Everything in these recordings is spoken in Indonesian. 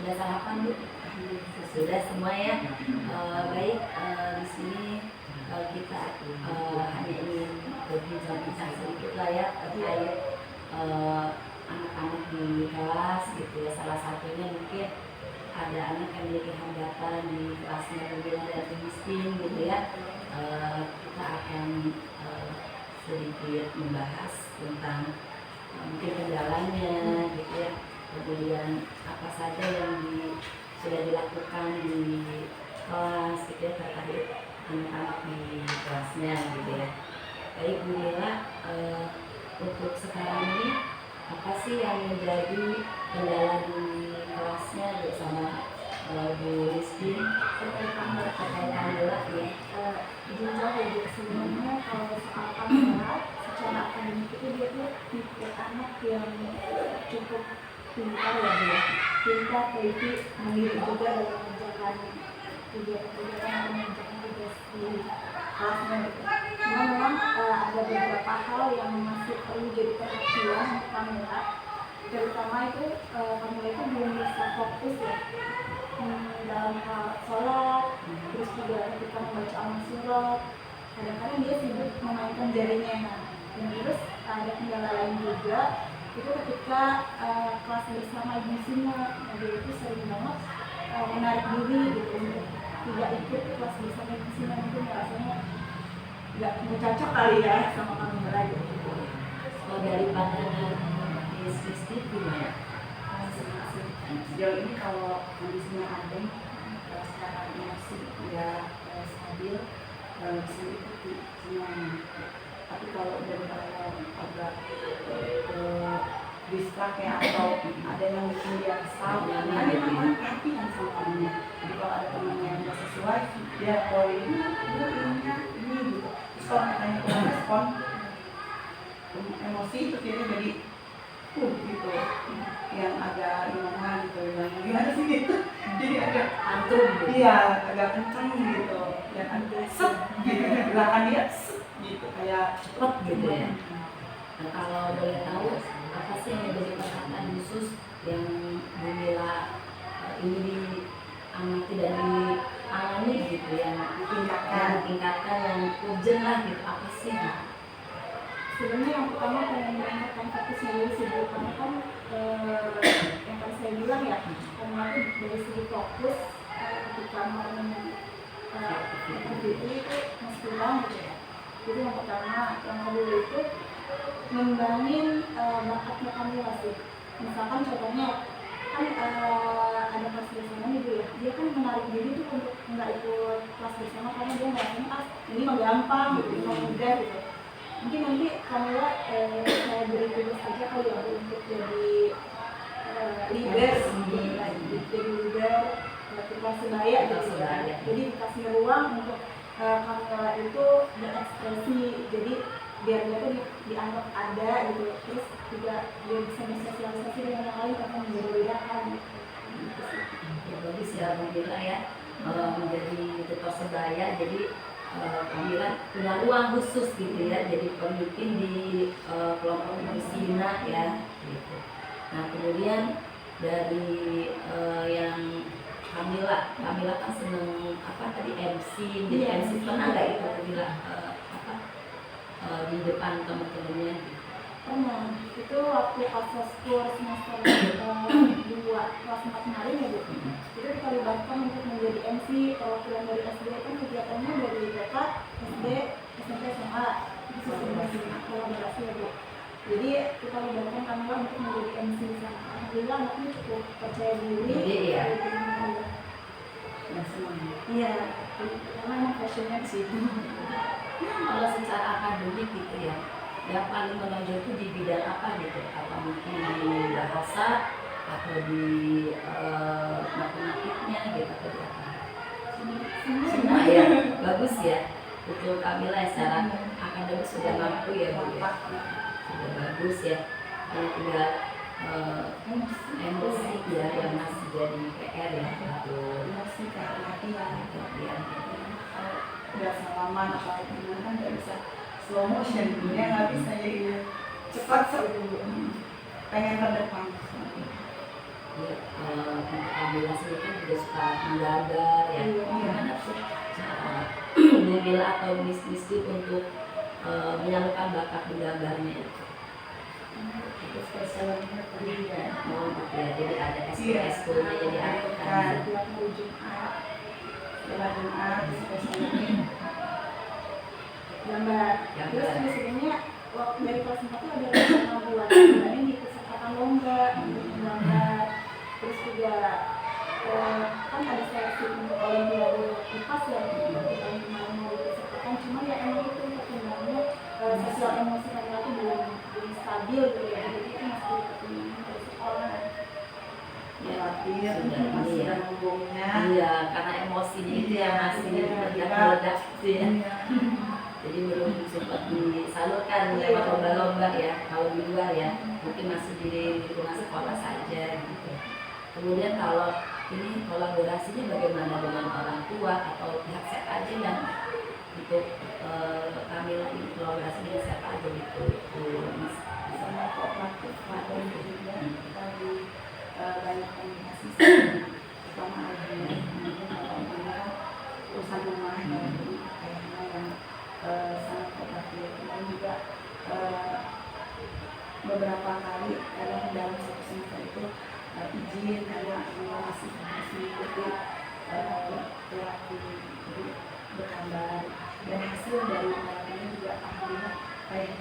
Sudah sarapan Bu? Sudah semua ya. Baik, di sini kita hanya ingin berbincang-bincang sedikit lah ya terkait anak-anak di kelas gitu ya. Salah satunya mungkin ada anak yang memiliki hambatan di kelasnya berbeda dari miskin gitu ya. Kita akan sedikit membahas tentang mungkin kendalanya gitu ya, kemudian apa saja yang sudah dilakukan di kelas gitu ya terkait anak-anak di kelasnya gitu ya. Baik Bu Lila, untuk sekarang ini apa sih yang menjadi kendala di kelasnya bersama Bu Rizky terkait Kamila ya? Jenjang ya sebenarnya kalau soal Kamila secara akademik itu dia tuh tipe anak yang cukup pintar ya dia, pintar teliti, mandiri juga dalam mengerjakan kegiatan-kegiatan atau mengerjakan tugas di kelasnya gitu. Cuma memang ada beberapa hal yang masih perlu jadi perhatian untuk Kamila, terutama itu Kamila itu belum bisa fokus ya dalam hal sholat, terus juga ketika membaca al-surat, kadang-kadang dia sibuk memainkan jarinya. Dan terus ada kendala lain juga, itu ketika kelas bersama Ibu Sina, dia itu sering banget menarik diri gitu untuk tidak ikut kelas bersama Ibu Sina, mungkin rasanya nggak cocok kali ya sama Kamila gitu. Kalau dari pandangan Miss Kristi gimana? Sejauh ini kalau kondisinya adem, secara emosi tidak stabil, bisa diikuti semuanya. Tapi kalau dari awal agak distrak ya, atau ada yang bikin dia kesal, ada yang perhatian sama temennya. Jadi kalau ada temennya yang nggak sesuai, dia poin ini gitu. Terus kalau katanya kurang respon, emosi itu dia jadi gitu, yang agak gimana gitu, yang gimana sih gitu, jadi agak Antum gitu. Iya, agak kenceng gitu, dan agak set gitu, gerakan dia set gitu, kayak Cepet gitu ya. Nah, kalau boleh tahu apa sih yang menjadi perkataan khusus yang Bu Lila ini diamati dan dialami gitu, yang ditingkatkan yang urgent lah gitu, apa sih gitu? Sebenarnya yang pertama pengen meningkatkan fokusnya dulu sih, karena kan yang tadi saya bilang ya, karena itu dari segi fokus ketika mau itu masih kurang gitu ya. Jadi yang pertama, yang kedua itu ngembangin bakatnya Kamila sih. Misalkan contohnya kan ada kelas bersama nih Bu ya, dia kan menarik diri tuh untuk nggak ikut kelas bersama karena dia ngerasanya ini mah gampang gitu, mah mudah gitu. Mungkin nanti Kamila saya beri tugas aja kali ya untuk jadi leader, jadi leader kelas sebaya gitu ya. Jadi dikasih ruang untuk Kamila itu berekspresi, jadi biar dia tuh dianggap ada gitu, terus juga dia bisa bersosialisasi dengan yang lain tanpa membedakan gitu sih. Ya bagus ya Bu Lila ya, menjadi tutor sebaya, jadi Kamila punya ruang khusus gitu ya, jadi pemimpin di kelompok Ibu Sina ya gitu. Nah kemudian dari yang Kamila kan seneng apa tadi MC, jadi MC pernah nggak itu Kamila di depan teman-temannya gitu? Pernah, itu waktu pas skor semester 2 kelas 4 kemarin ya Bu, itu kita libatkan untuk menjadi MC perwakilan dari SD, kan kegiatannya dari TK, SD, SMP, SMA, itu sistem kolaborasi ya Bu. Jadi kita libatkan Kamila untuk menjadi MC sama. Alhamdulillah anaknya cukup percaya diri. Iya. ya semuanya. Iya, karena emang passionnya di situ. Kalau secara akademik gitu ya, yang paling menonjol itu di bidang apa gitu? Apa mungkin di bahasa atau di matematiknya gitu atau di apa? Semua ya, bagus ya. Betul Kamila ya, secara akademis sudah mampu ya Bu ya, sudah bagus ya. Hanya tinggal emosi ya yang masih jadi PR ya untuk Emosi kayak latihan, latihan. udah salaman atau gimana kan nggak bisa slow motion, dia nggak bisa jadi cepat pengen ke depan. Ya, untuk Kamila sendiri kan juga suka menggambar ya. Iya. Gimana tuh cara Kamila atau Miss untuk menyalurkan bakat menggambarnya? Itu spesialnya tadi ya. Oh gitu ya, jadi ada Iya. eskulnya jadi apa kan? Setiap hari Jumat Setelah Jumat spesialnya gambar. Gambar. Terus sebenarnya waktu dari kelas 4 itu ada lomba buat sebenarnya di kesempatan lomba gambar. Terus juga kan ada seleksi untuk olimpiade IPAS ya di tahun kemarin mau dipesertakan, cuma ya emang itu pertimbangannya sosial emosi Kamila itu belum stabil gitu ya, jadi itu masih pertimbangan dari sekolah. Ya, Iya, sudah ini masih ya. ada hubungnya. Iya, karena emosinya itu yang masih Iya, meledak-meledak gitu ya. Iya. Jadi belum sempat disalurkan lewat lomba-lomba ya, kalau di luar ya, mungkin masih di lingkungan sekolah saja gitu. Kemudian kalau ini kolaborasinya bagaimana dengan orang tua atau pihak siapa aja yang untuk Kamila ini kolaborasi dengan siapa aja gitu, Miss? Sama kooperatif ada juga dari banyak komunikasi sama ada kemudian kalau memang urusan rumah dan kayaknya yang sangat kooperatif dan juga beberapa kali kadang dalam satu semester itu izin karena masih mengikuti pelaku bergambar dan hasil dari ini juga alhamdulillah kayak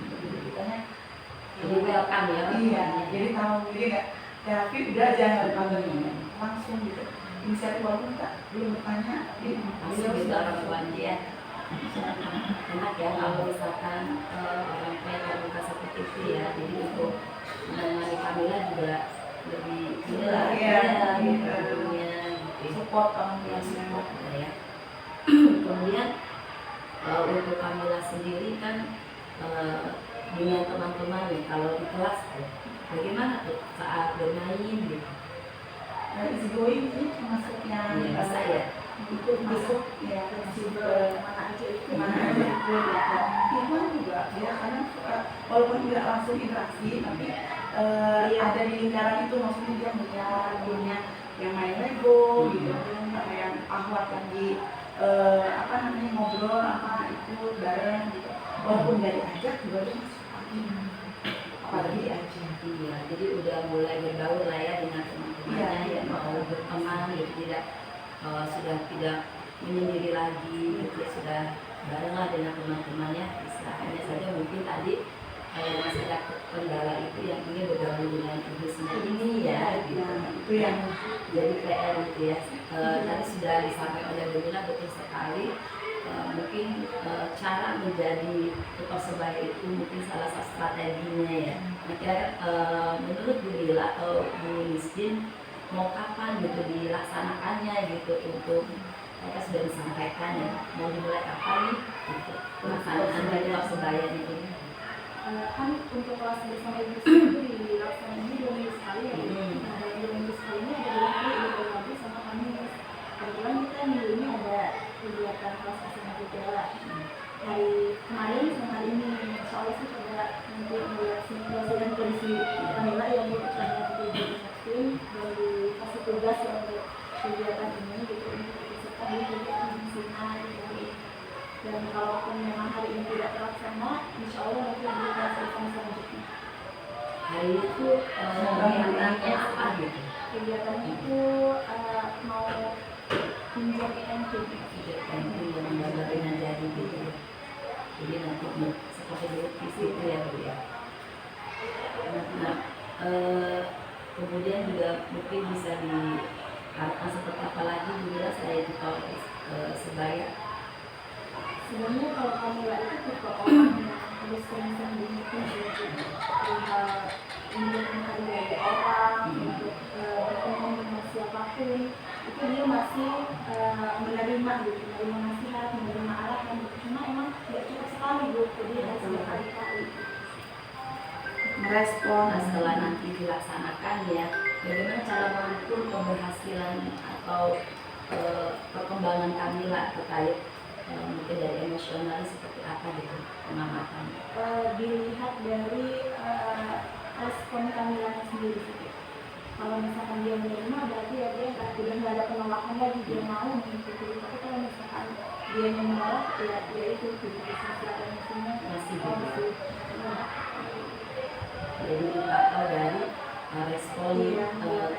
begitu kitanya. Jadi welcome ya. Iya, jadi tahu jadi nggak terapi udah aja nggak dipanggil langsung gitu. Inisiatif walaupun tak belum bertanya tapi Langsung gitu orang tuanya ya. Enak ya kalau misalkan orang tua yang terbuka seperti itu ya, jadi untuk menangani Kamila juga lebih jelas Iya, ya gitu. gitu. support orang tua Ya, semua. support ya. Kemudian untuk Kamila sendiri kan dengan teman-teman nih kalau di kelas tuh bagaimana tuh saat bermain gitu? Easy going sih termasuk yang Ya, bisa ya. itu masuk ya Fleksibel mana aja itu. mana aja itu ya kan Irwan juga dia karena suka walaupun tidak langsung interaksi tapi ada di lingkaran itu maksudnya dia melihat punya yang main Lego gitu sama yang ahwat lagi apa namanya ngobrol apa itu bareng gitu walaupun nggak diajak juga dia masuk apalagi diajak. Iya, jadi udah mulai bergaul lah ya dengan teman-temannya Iya. yang mau berteman gitu, tidak sudah tidak menyendiri lagi gitu, ya, sudah bareng lah dengan teman-temannya. Bisa hanya saja mungkin tadi masih ada kendala itu yang ingin bergabung dengan tugasnya ini ya gitu. Nah itu yang Jadi PR gitu ya. Tadi sudah disampaikan oleh Gemila betul sekali. Mungkin cara menjadi ketua sebaya itu mungkin salah satu strateginya ya. Nah kira-kira menurut Bu Lila atau Bu Miskin mau kapan gitu dilaksanakannya gitu untuk mereka sudah disampaikan ya mau dimulai kapan nih gitu pelaksanaan dari ketua sebaya ini. Kan untuk kelas bersama ibu itu dilaksanakannya 2 minggu sekali ya. Nah dalam 2 minggu sekali ini ada 2 hari Idul Fitri sama Kamis. Kebetulan kita minggu ini ada kegiatan kelas bersama juga. Hari kemarin sama hari ini, insya Allah sih coba nanti melihat situasi dan kondisi Kamila yang berkelanjutan di divaksin dan dikasih tugas ya untuk kegiatan ini gitu untuk peserta di kegiatan musiman gitu. Dan kalaupun memang hari ini tidak terlaksana, insya Allah nanti di kelas bersama selanjutnya. Hari itu kegiatannya apa gitu? Kegiatan itu mau pinjam camping. Camping yang menggambar dengan jadi gitu ya. Jadi nanti seperti lukis itu ya Bu ya. Nah, kemudian juga mungkin bisa diharapkan seperti apa lagi Bu Lila saya itu kalau sebaya. Sebenarnya kalau Kamila itu tipe orang yang harus sering-sering diingatkan untuk menghargai orang, untuk berteman dengan siapapun, itu dia masih menerima gitu, menerima nasihat, menerima arahan. Cuma emang tidak cukup sekali gitu, jadi harus berkali-kali. merespon. Nah, setelah nanti dilaksanakan ya, bagaimana cara mengukur keberhasilan atau perkembangan Kamila terkait mungkin dari emosional seperti apa gitu pengamatan? Dilihat dari respon Kamila sendiri gitu. kalau misalkan dia menerima berarti ya dia nggak ada penolakan lagi, dia mau mengikuti. Tapi kalau misalkan dia menolak ya itu tidak bisa silakan musuhnya Masih oh, gitu. menolak. Jadi dipantau dari respon Iya.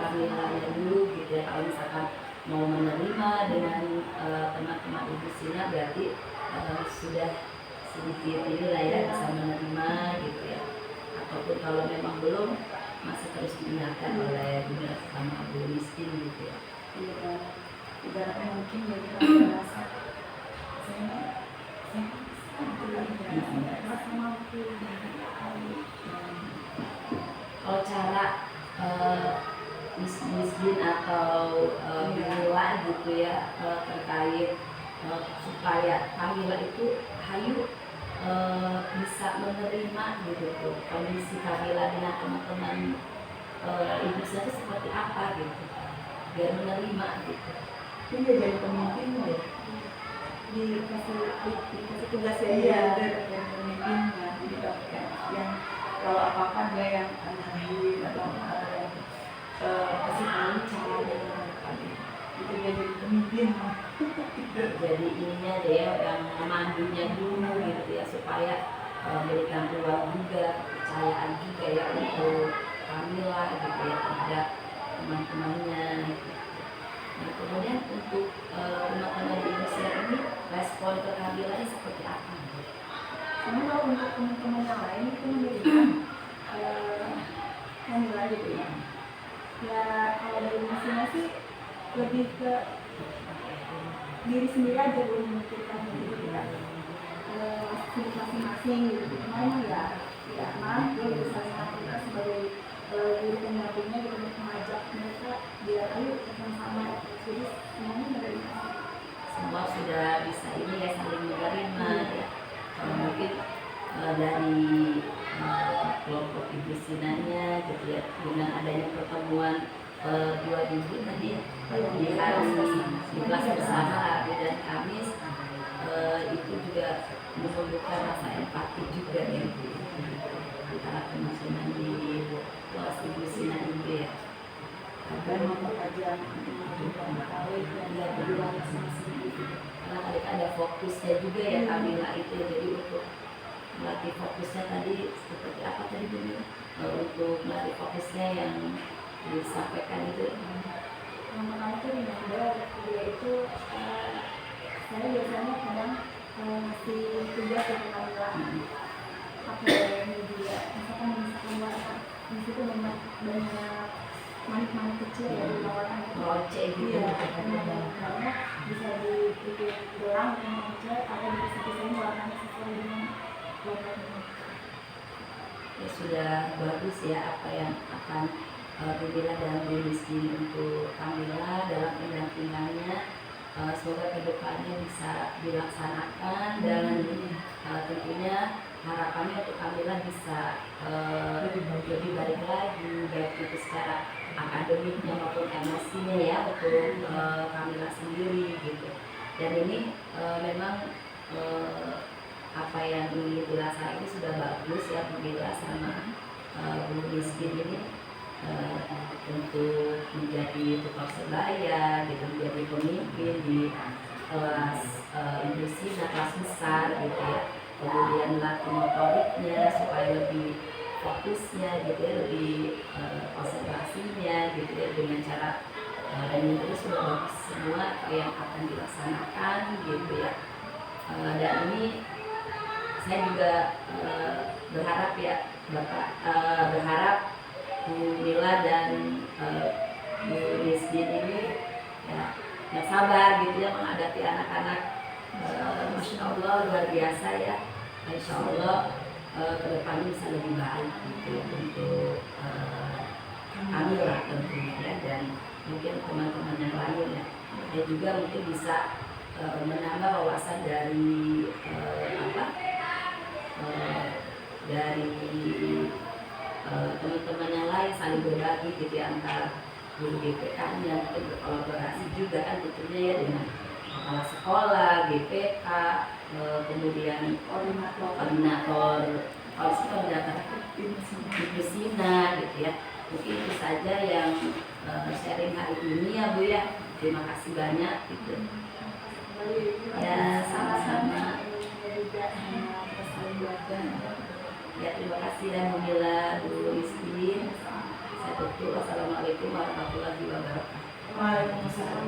Kamilanya dulu gitu ya. Kalau misalkan mau menerima dengan teman-teman Ibu Sina berarti sudah sedikit inilah ya bisa menerima gitu ya. Ataupun kalau memang belum masih terus diingatkan oleh Bunda sama Bu Miskin gitu ya. Iya, ibaratnya mungkin ya kita merasa saya Rasa mampu. Kalau cara Miskin atau Mila gitu ya terkait supaya Kamila itu hayu bisa menerima gitu tuh kondisi Kamila dengan teman-teman ibu saya itu seperti apa gitu biar menerima gitu. mungkin dia jadi pemimpinnya ya, Dikasih tugas ya. iya dari pemimpinnya gitu yang kalau apa-apa dia yang ngambil atau kasih tahu cara itu dia jadi pemimpin. Jadi ininya deh yang memandunya dulu gitu ya supaya memberikan ruang juga kepercayaan juga ya untuk Kamila gitu ya terhadap teman-temannya gitu. Nah kemudian untuk teman-teman di Indonesia ini respon ke Kamila ini seperti apa? Karena kalau untuk teman-teman yang lain itu memberikan Kamila gitu ya. Ya kalau dari musuhnya sih lebih ke diri sendiri aja belum memikirkan gitu ya. Hidup masing-masing gitu. Kemarin ya maaf ya misalnya kita sebagai guru pendampingnya gitu untuk mengajak mereka biar ayo sama-sama jadi semuanya menerima. Semua sudah bisa ini ya saling menerima ya. Mungkin dari kelompok ibu sinanya gitu ya dengan adanya pertemuan dua ibu tadi ya di hari di kelas bersama Rabu dan Kamis itu juga menunjukkan rasa empati juga ya antara teman-teman di kelas ibu sina itu ya. Dan mempertajam mengetahui yang dia berdua masing-masing. Karena tadi ada fokusnya juga ya Kamila itu jadi untuk melatih fokusnya tadi seperti apa tadi Bu Mila? Untuk melatih fokusnya yang disampaikan itu Yang pertama tuh reminder dia itu saya biasanya kadang ngasih tugas yang Kamila pakai media misalkan warna di situ banyak manik-manik kecil ya di warna Roce gitu. iya karena bisa dibikin gelang dengan kecil atau dikasih-kasihin warnanya sesuai dengan warnanya. Ya sudah bagus ya apa yang akan Bibila dan Bu Miskin untuk Kamila dalam pendampingannya. Semoga kedepannya bisa dilaksanakan dan tentunya harapannya untuk Kamila bisa lebih baik lagi baik itu secara akademiknya maupun emosinya ya untuk Kamila sendiri gitu. Dan ini memang apa yang ingin dilaksanakan ini sudah bagus ya Bibila sama Bu Miskin ini untuk menjadi tukang sebaya gitu, menjadi pemimpin di kelas inklusi dan kelas besar gitu ya. Kemudian latih motoriknya supaya lebih fokusnya gitu ya, lebih konsentrasinya gitu ya dengan cara dan itu sudah bagus semua yang akan dilaksanakan gitu ya. Dan ini saya juga berharap ya Bapak berharap Bu Mila dan Bu Miskin ini ya yang sabar gitu ya menghadapi anak-anak Masya Allah luar biasa ya. Insya Allah kedepannya bisa lebih baik gitu ya untuk Kamila tentunya ya dan mungkin teman-teman yang lain ya. Dan juga mungkin bisa menambah wawasan dari dari teman-teman yang lain saling berbagi gitu ya antara guru GPK-nya mungkin berkolaborasi juga kan tentunya ya dengan kepala sekolah, GPK, kemudian koordinator kalau sudah mendaftar Ibu Sina gitu ya. Mungkin itu saja yang sharing hari ini ya Bu ya. Terima kasih banyak gitu. Ya sama-sama. Ya terima kasih alhamdulillah Bu Rizky. Saya tutup. Wassalamualaikum warahmatullahi wabarakatuh. Waalaikumsalam.